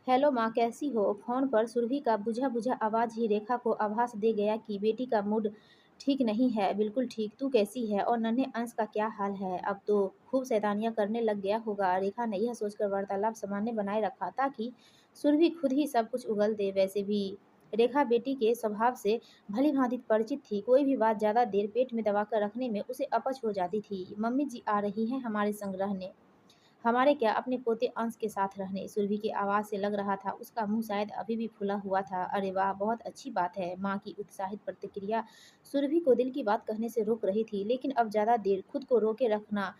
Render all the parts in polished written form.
Hello माँ, कैसी हो? फोन पर सुरभि का बुझा बुझा आवाज ही रेखा को आभास दे गया कि बेटी का मूड ठीक नहीं है। बिल्कुल ठीक। तू कैसी है और नन्हे अंश का क्या हाल है? अब तो खूब शैतानियां करने लग गया होगा। रेखा ने यह सोचकर वार्तालाप सामान्य बनाए रखा ताकि सुरभि खुद ही सब कुछ उगल दे। वैसे भी रेखा बेटी के स्वभाव से भली भांति परिचित थी। कोई भी बात ज्यादा देर पेट में दबाकर रखने में उसे अपच हो जाती थी। मम्मी जी आ रही हैं हमारे संग रहने। हमारे क्या, अपने पोते अंश के साथ रहने। सुरभि की आवाज से लग रहा था उसका मुंह शायद अभी भी फूला हुआ था। अरे वाह, बहुत अच्छी बात है। माँ की उत्साहित प्रतिक्रिया सुरभि को दिल की बात कहने से रोक रही थी, लेकिन अब ज्यादा देर खुद को रोके रखना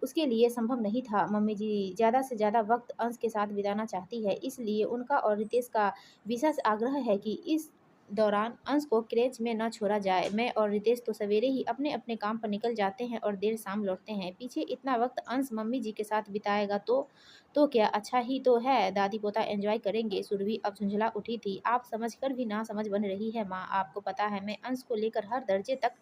उसके लिए संभव नहीं था। मम्मी जी ज्यादा से ज्यादा वक्त अंश के साथ बिताना चाहती है, इसलिए उनका और रितेश का विशेष आग्रह है कि इस दौरान अंश को क्रेच में न छोड़ा जाए। मैं और रितेश तो सवेरे ही अपने अपने काम पर निकल जाते हैं और देर शाम लौटते हैं। पीछे इतना वक्त अंश मम्मी जी के साथ बिताएगा तो क्या अच्छा ही तो है। दादी पोता एंजॉय करेंगे। सुरभि अब झुंझला उठी थी। आप समझ कर भी ना समझ बन रही है माँ। आपको पता है मैं अंश को लेकर हर दर्जे तक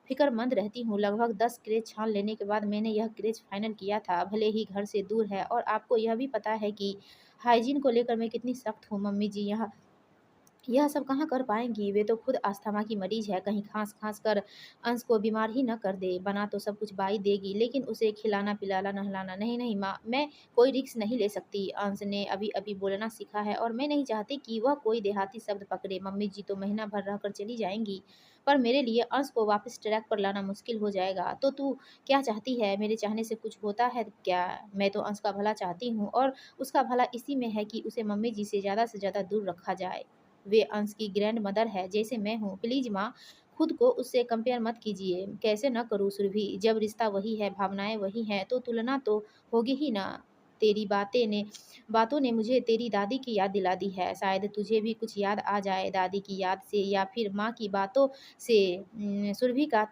फिक्रमंद रहती हूँ। लगभग 10 क्रेच छान लेने के बाद मैंने यह क्रेच फाइनल किया था। भले ही घर से दूर है और आपको यह भी पता है कि हाइजीन को लेकर मैं कितनी सख्त हूँ। मम्मी जी यह सब कहाँ कर पाएँगी? वे तो खुद अस्थमा की मरीज़ है, कहीं खाँस-खाँस कर अंश को बीमार ही ना कर दे। बना तो सब कुछ बाई देगी, लेकिन उसे खिलाना-पिलाना, नहलाना नहीं, नहीं माँ, मैं कोई रिस्क नहीं ले सकती। अंश ने अभी-अभी बोलना सीखा है और मैं नहीं चाहती कि वह कोई देहाती शब्द पकड़े। मम्मी जी तो महीना भर रहकर चली जाएँगी, पर मेरे लिए अंश को वापस ट्रैक पर लाना मुश्किल हो जाएगा। तो तू क्या चाहती है? मेरे चाहने से कुछ होता है क्या? मैं तो अंश का भला चाहती हूँ और उसका भला इसी में है कि उसे मम्मी जी से ज़्यादा दूर रखा जाए। वे अंश की ग्रैंड मदर है, जैसे मैं हूँ। प्लीज माँ, खुद को उससे कंपेयर मत कीजिए। कैसे न करूँ सुरभि, जब रिश्ता वही है, भावनाएं वही हैं, तो तुलना तो होगी ही ना। तेरी बातों ने मुझे तेरी दादी की याद दिला दी है। शायद तुझे भी कुछ याद आ जाए दादी की याद से या फिर माँ की बातों से। सुरभि का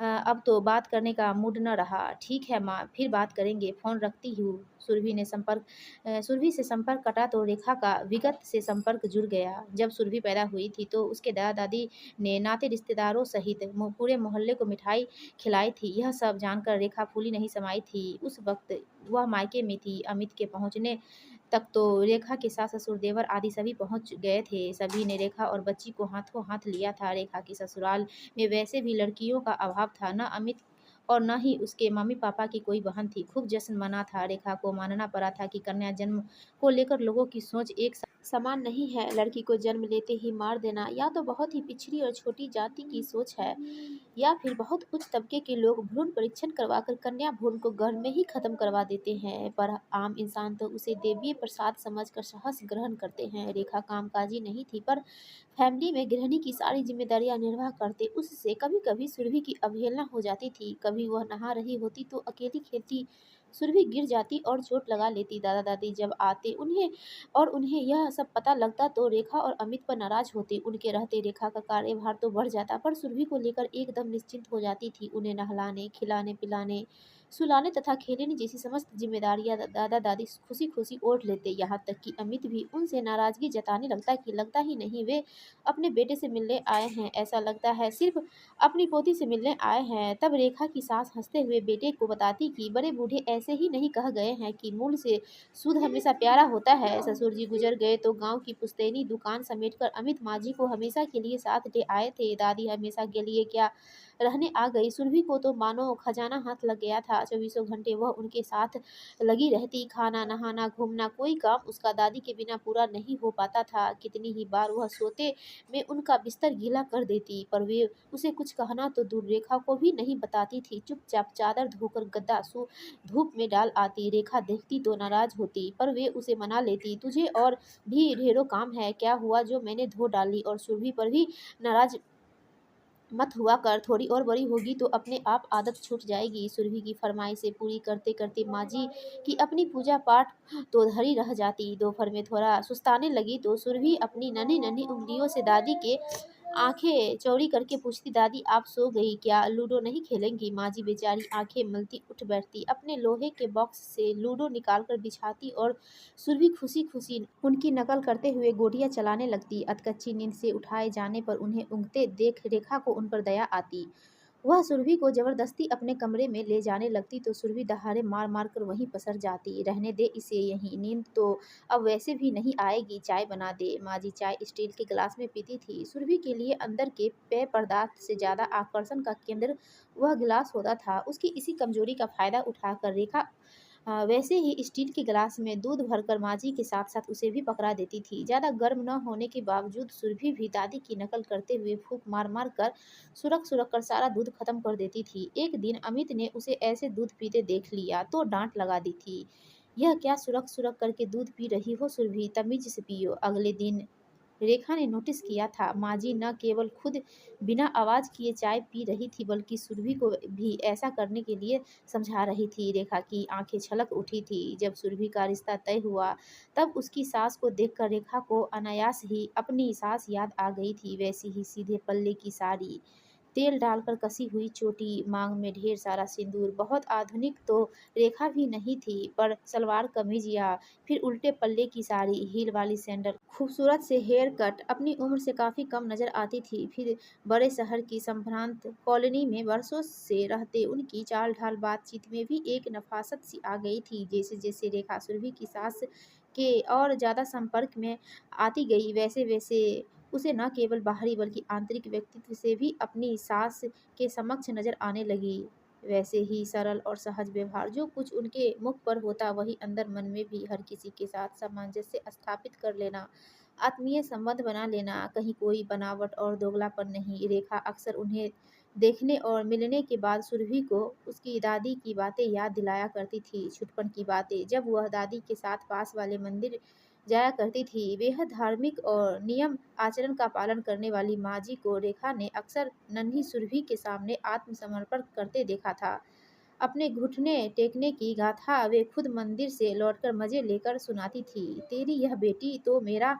अब तो बात करने का मूड न रहा। ठीक है माँ, फिर बात करेंगे, फोन रखती हूँ। सुरभि से संपर्क कटा तो रेखा का विगत से संपर्क जुड़ गया। जब सुरभि पैदा हुई थी तो उसके दादा दादी ने नाते रिश्तेदारों सहित पूरे मोहल्ले को मिठाई खिलाई थी। यह सब जानकर रेखा फूली नहीं समाई थी। उस वक्त वह मायके में थी। अमित के पहुंचने तक तो रेखा के सास ससुर देवर आदि सभी पहुंच गए थे। सभी ने रेखा और बच्ची को हाथों हाथ लिया था। रेखा के ससुराल में वैसे भी लड़कियों का अभाव था। न अमित और न ही उसके मम्मी पापा की कोई बहन थी। खूब जश्न मना था। रेखा को मानना पड़ा था कि कन्या जन्म को लेकर लोगों की सोच एक समान नहीं है। लड़की को जन्म लेते ही मार देना या तो बहुत ही पिछड़ी और छोटी जाति की सोच है, या फिर बहुत उच्च तबके के लोग भ्रूण परीक्षण करवाकर कन्या भ्रूण को गर्भ में ही खत्म करवा देते हैं। पर आम इंसान तो उसे देवीय प्रसाद समझकर सहस ग्रहण करते हैं। रेखा कामकाजी नहीं थी, पर फैमिली में गृहिणी की सारी जिम्मेदारियां निर्वाह करते उससे कभी कभी सुरभि की अवहेलना हो जाती थी। कभी वह नहा रही होती तो अकेली खेलती सुरभि गिर जाती और चोट लगा लेती। दादा दादी जब आते उन्हें यह सब पता लगता तो रेखा और अमित पर नाराज होते। उनके रहते रेखा का कार्यभार तो बढ़ जाता, पर सुरभि को लेकर एकदम निश्चिंत हो जाती थी। उन्हें नहलाने, खिलाने, पिलाने, सुलाने तथा खेलने जैसी समस्त जिम्मेदारियां दादा दादी खुशी खुशी ओढ़ लेते। यहाँ तक कि अमित भी उनसे नाराजगी जताने लगता कि लगता ही नहीं वे अपने बेटे से मिलने आए हैं, ऐसा लगता है सिर्फ अपनी पोती से मिलने आए हैं। तब रेखा की सास हंसते हुए बेटे को बताती कि बड़े बूढ़े ऐसे ही नहीं कह गए हैं कि मूल से सूद हमेशा प्यारा होता है। ससुर जी गुजर गए तो गांव की पुश्तैनी दुकान समेटकर अमित माँ जी को हमेशा के लिए साथ ले आए थे। दादी हमेशा के लिए क्या रहने आ गई। सुरभि को तो मानो खजाना हाथ लग गया था। चौबीसों घंटे वह उनके साथ लगी रहती। खाना, नहाना, घूमना, कोई काम उसका दादी के बिना पूरा नहीं हो पाता था। कितनी ही बार वह सोते में उनका बिस्तर गीला कर देती, पर वे उसे कुछ कहना तो दूर रेखा को भी नहीं बताती थी। चुपचाप चादर धोकर गद्दा धूप में डाल आती। रेखा देखती तो नाराज होती, पर वे उसे मना लेती। तुझे और भी ढेरों काम है, क्या हुआ जो मैंने धो डाली। और सुरभि पर भी नाराज मत हुआ कर, थोड़ी और बड़ी होगी तो अपने आप आदत छूट जाएगी। सुरभि की फरमाइशें पूरी करते करते माँ जी की अपनी पूजा पाठ तो धरी रह जाती। दोपहर में थोड़ा सुस्ताने लगी तो सुरभि अपनी नन्ही नन्ही उंगलियों से दादी के आंखें चौड़ी करके पूछती, दादी आप सो गई क्या, लूडो नहीं खेलेंगी। माँ जी बेचारी आंखें मलती उठ बैठती, अपने लोहे के बॉक्स से लूडो निकालकर बिछाती और सुरभि खुशी खुशी उनकी नकल करते हुए गोटियां चलाने लगती। अधकच्ची नींद से उठाए जाने पर उन्हें ऊँघते देख रेखा को उन पर दया आती। वह सुरभि को जबरदस्ती अपने कमरे में ले जाने लगती तो सुरभि दहाड़े मार मार कर वहीं पसर जाती। रहने दे इसे यहीं, नींद तो अब वैसे भी नहीं आएगी, चाय बना दे। माँ जी चाय स्टील के गिलास में पीती थी। सुरभि के लिए अंदर के पेय पदार्थ से ज्यादा आकर्षण का केंद्र वह गिलास होता था। उसकी इसी कमजोरी का फायदा उठाकर रेखा वैसे ही स्टील के गिलास में दूध भरकर माँ जी के साथ साथ उसे भी पकड़ा देती थी। ज्यादा गर्म न होने के बावजूद सुरभि भी दादी की नकल करते हुए फूंक मार मार कर सुरक सुरक कर सारा दूध खत्म कर देती थी। एक दिन अमित ने उसे ऐसे दूध पीते देख लिया तो डांट लगा दी थी। यह क्या सुरक सुरक करके दूध पी रही हो सुरभि, तमीज से पियो। अगले दिन रेखा ने नोटिस किया था माँ जी न केवल खुद बिना आवाज किए चाय पी रही थी बल्कि सुरभि को भी ऐसा करने के लिए समझा रही थी। रेखा की आंखें छलक उठी थी। जब सुरभि का रिश्ता तय हुआ तब उसकी सास को देखकर रेखा को अनायास ही अपनी सास याद आ गई थी। वैसी ही सीधे पल्ले की साड़ी, तेल डालकर कसी हुई चोटी, मांग में ढेर सारा सिंदूर। बहुत आधुनिक तो रेखा भी नहीं थी, पर सलवार कमीज या फिर उल्टे पल्ले की साड़ी, हील वाली सैंडल, खूबसूरत से हेयर कट, अपनी उम्र से काफ़ी कम नज़र आती थी। फिर बड़े शहर की संभ्रांत कॉलोनी में बरसों से रहते उनकी चाल ढाल, बातचीत में भी एक नफासत सी आ गई थी। जैसे जैसे रेखा सुरभि की सास के और ज़्यादा संपर्क में आती गई वैसे वैसे उसे न केवल बाहरी बल्कि आंतरिक व्यक्तित्व से भी अपनी सास के समक्ष नजर आने लगी। वैसे ही सरल और सहज व्यवहार, जो कुछ उनके मुख पर होता वही अंदर मन में भी, हर किसी के साथ सामंजस्य स्थापित कर लेना, आत्मीय संबंध बना लेना, कहीं कोई बनावट और दोगलापन नहीं। रेखा अक्सर उन्हें देखने और मिलने के बाद सुरभि को उसकी दादी की बातें याद दिलाया करती थी। छुटपन की बातें, जब वह दादी के साथ पास वाले मंदिर जाया करती थी। बेहद धार्मिक और नियम आचरण का पालन करने वाली माँ जी को रेखा ने अक्सर नन्ही सुरभि के सामने आत्मसमर्पण करते देखा था। अपने घुटने टेकने की गाथा वे खुद मंदिर से लौटकर मजे लेकर सुनाती थी। तेरी यह बेटी तो मेरा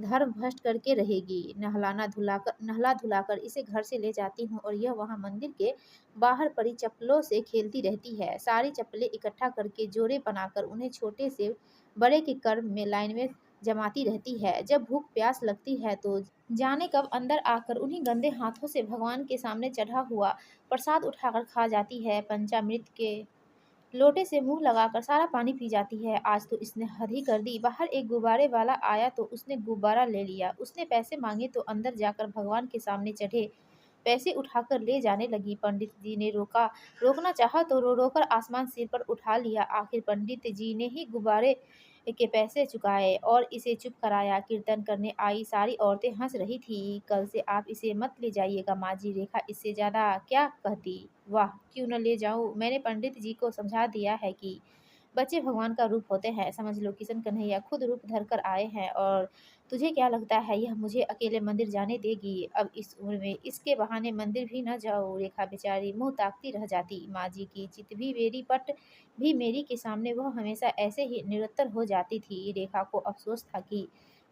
धर्म भ्रष्ट करके रहेगी। नहला धुलाकर इसे घर से ले जाती हूँ और यह वहाँ मंदिर के बाहर पड़ी चप्पलों से खेलती रहती है। सारी चप्पलें इकट्ठा करके जोड़े बनाकर उन्हें छोटे से बड़े के क्रम में लाइन में जमाती रहती है। जब भूख प्यास लगती है तो जाने कब अंदर आकर उन्हीं गंदे हाथों से भगवान के सामने चढ़ा हुआ प्रसाद उठाकर खा जाती है। पंचामृत के लोटे से मुंह लगाकर सारा पानी पी जाती है। आज तो इसने हद ही कर दी। बाहर एक गुब्बारे वाला आया तो उसने गुब्बारा ले लिया। उसने पैसे मांगे तो अंदर जाकर भगवान के सामने चढ़े पैसे उठाकर ले जाने लगी। पंडित जी ने रोकना चाहा तो रो रोकर आसमान सिर पर उठा लिया। आखिर पंडित जी ने ही गुब्बारे के पैसे चुकाए और इसे चुप कराया। कीर्तन करने आई सारी औरतें हंस रही थी। कल से आप इसे मत ले जाइएगा माँ जी। रेखा इससे ज्यादा क्या कहती। वाह, क्यों न ले जाऊं। मैंने पंडित जी को समझा दिया है कि बच्चे भगवान का रूप होते हैं। समझ लो किशन कन्हैया खुद रूप धर कर आए हैं। और तुझे क्या लगता है यह मुझे अकेले मंदिर जाने देगी? अब इस उम्र में इसके बहाने मंदिर भी न जाओ। रेखा बेचारी मुंह ताकती रह जाती। माँ जी की चित भी मेरी पट भी मेरी के सामने वह हमेशा ऐसे ही निरुत्तर हो जाती थी। रेखा को अफसोस था कि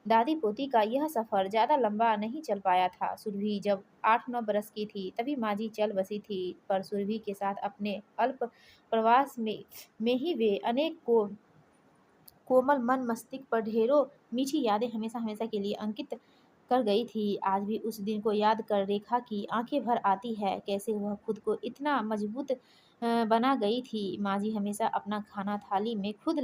दादी पोती का यह सफर ज्यादा लंबा नहीं चल पाया था। सुरभि जब 8-9 बरस की थी तभी माँ जी चल बसी थी। पर सुरभि के साथ अपने अल्प प्रवास में ही वे अनेक कोमल मन मस्तिष्क पर ढेरों मीठी यादें हमेशा हमेशा के लिए अंकित कर गई थी। आज भी उस दिन को याद कर रेखा की आंखें भर आती है। कैसे वह खुद को इतना मजबूत बना गई थी। माँ जी हमेशा अपना खाना थाली में खुद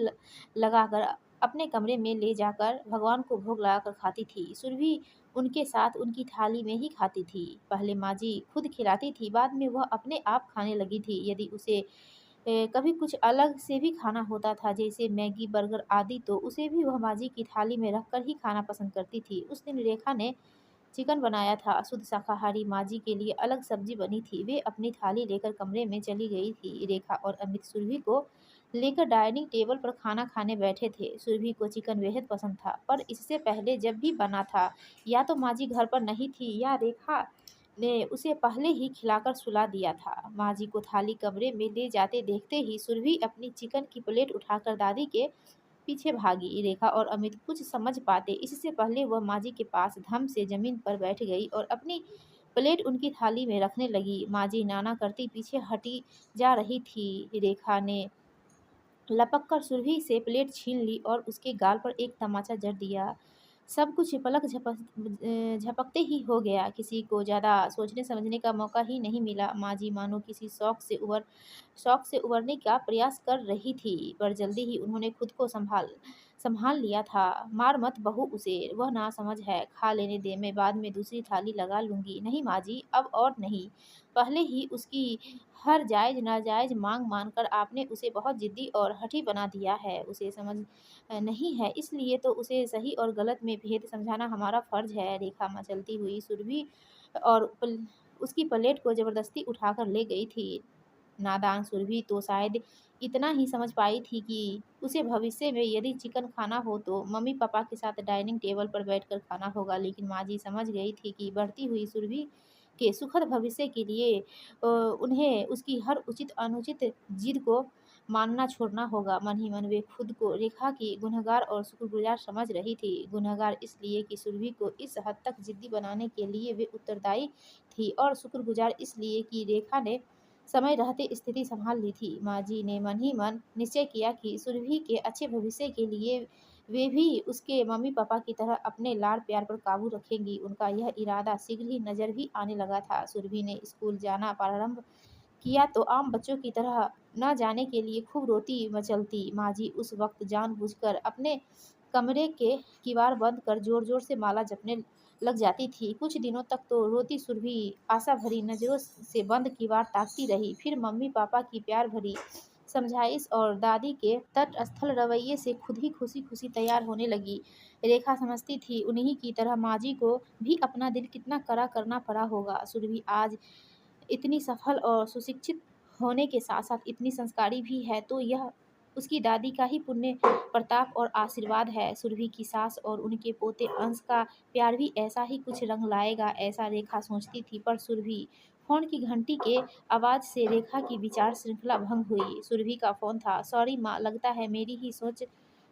लगाकर अपने कमरे में ले जाकर भगवान को भोग लगाकर खाती थी। सुरभि उनके साथ उनकी थाली में ही खाती थी। पहले माँ जी खुद खिलाती थी, बाद में वह अपने आप खाने लगी थी। यदि उसे कभी कुछ अलग से भी खाना होता था जैसे मैगी, बर्गर आदि तो उसे भी वह माँ जी की थाली में रखकर ही खाना पसंद करती थी। उस दिन रेखा ने चिकन बनाया था। शुद्ध शाकाहारी माँ जी के लिए अलग सब्जी बनी थी। वे अपनी थाली लेकर कमरे में चली गई थी। रेखा और अमित सुरभि को लेकर डाइनिंग टेबल पर खाना खाने बैठे थे। सुरभि को चिकन बेहद पसंद था, पर इससे पहले जब भी बना था या तो माँ जी घर पर नहीं थी या रेखा ने उसे पहले ही खिलाकर सुला दिया था। माँ जी को थाली कमरे में ले जाते देखते ही सुरभि अपनी चिकन की प्लेट उठाकर दादी के पीछे भागी। रेखा और अमित कुछ समझ पाते इससे पहले वह माँ जी के पास धम से जमीन पर बैठ गई और अपनी प्लेट उनकी थाली में रखने लगी। माँ जी नाना करती पीछे हटी जा रही थी। रेखा ने लपक कर सुरभि से प्लेट छीन ली और उसके गाल पर एक तमाचा जड़ दिया। सब कुछ झपकते ही हो गया, किसी को ज़्यादा सोचने-समझने का मौका ही नहीं मिला। माँ जी मानो किसी शौक से उबरने का प्रयास कर रही थी, पर जल्दी ही उन्होंने खुद को सँभाल लिया था। "मार मत बहू उसे, वह नासमझ है, खा लेने दे, मैं बाद में दूसरी थाली लगा लूँगी।" "नहीं माँ जी, अब और नहीं। पहले ही उसकी हर जायज़-नाजायज़ माँग मानकर आपने उसे बहुत ज़िद्दी और हठी बना दिया है। उसे समझ नहीं है, इसलिए तो उसे सही और गलत में भेद समझाना हमारा फ़र्ज़ है।" रेखा मचलती हुई सुरभि और उसकी प्लेट को ज़बरदस्ती उठाकर ले गई थी। नादान सुरभि तो शायद इतना ही समझ पाई थी कि उसे भविष्य में यदि चिकन खाना हो तो मम्मी-पापा के साथ डाइनिंग टेबल पर बैठकर खाना होगा। लेकिन माँ जी समझ गई थी कि बढ़ती हुई सुरभि के सुखद भविष्य के लिए उन्हें उसकी हर उचित-अनुचित जिद को मानना छोड़ना होगा। मन ही मन वे खुद को रेखा की गुनहगार और शुक्रगुज़ार समझ रही थी। गुनहगार इसलिए कि सुरभि को इस हद तक ज़िद्दी बनाने के लिए वे उत्तरदायी थी, और शुक्रगुज़ार इसलिए कि रेखा ने समय रहते स्थिति सँभाल ली थी। माँ जी ने मन ही मन निश्चय किया कि सुरभि के अच्छे भविष्य के लिए वे भी उसके मम्मी-पापा की तरह अपने लाड़-प्यार पर काबू रखेंगी। उनका यह इरादा शीघ्र ही नज़र भी आने लगा था। सुरभि ने स्कूल जाना प्रारंभ किया तो आम बच्चों की तरह न जाने के लिए खूब रोती मचलती। माँ जी उस वक़्त जानबूझकर अपने कमरे के किवाड़ बंद कर ज़ोर-ज़ोर से माला जपने लग जाती थी। कुछ दिनों तक तो रोती सुरभि आशा भरी नज़रों से बंद किवाड़ ताकती रही। फिर मम्मी-पापा की प्यार भरी समझाइश और दादी के तटस्थल रवैये से खुद ही खुशी-खुशी तैयार होने लगी। रेखा समझती थी उन्हीं की तरह माँ जी को भी अपना दिल कितना कड़ा करना पड़ा होगा। सुरभि आज इतनी सफल और सुशिक्षित होने के साथ-साथ इतनी संस्कारी भी है, तो यह उसकी दादी का ही पुण्य प्रताप और आशीर्वाद है। सुरभि की सास और उनके पोते अंश का प्यार भी ऐसा ही कुछ रंग लाएगा, ऐसा रेखा सोचती थी। पर सुरभि फ़ोन की घंटी के आवाज़ से रेखा की विचार श्रृंखला भंग हुई। सुरभि का फ़ोन था। "सॉरी माँ, लगता है मेरी ही सोच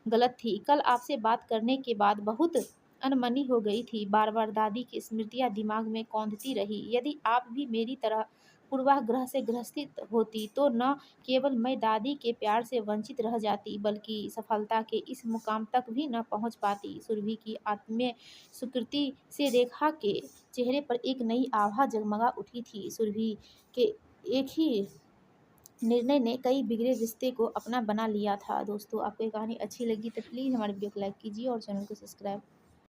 गलत थी। कल आपसे बात करने के बाद बहुत अनमनी हो गई थी। बार-बार दादी की स्मृतियाँ दिमाग में कौंधती रही। यदि आप भी मेरी तरह पूर्वाग्रह से ग्रसित होती तो न केवल मैं दादी के प्यार से वंचित रह जाती, बल्कि सफलता के इस मुकाम तक भी न पहुँच पाती।" सुरभि की आत्मीय स्वीकृति से रेखा के चेहरे पर एक नई आभा जगमगा उठी थी। सुरभि के एक ही निर्णय ने कई बिगड़े रिश्ते को अपना बना लिया था। दोस्तों, आपको ये कहानी अच्छी लगी तो प्लीज़ हमारे वीडियो को लाइक कीजिए और चैनल को सब्सक्राइब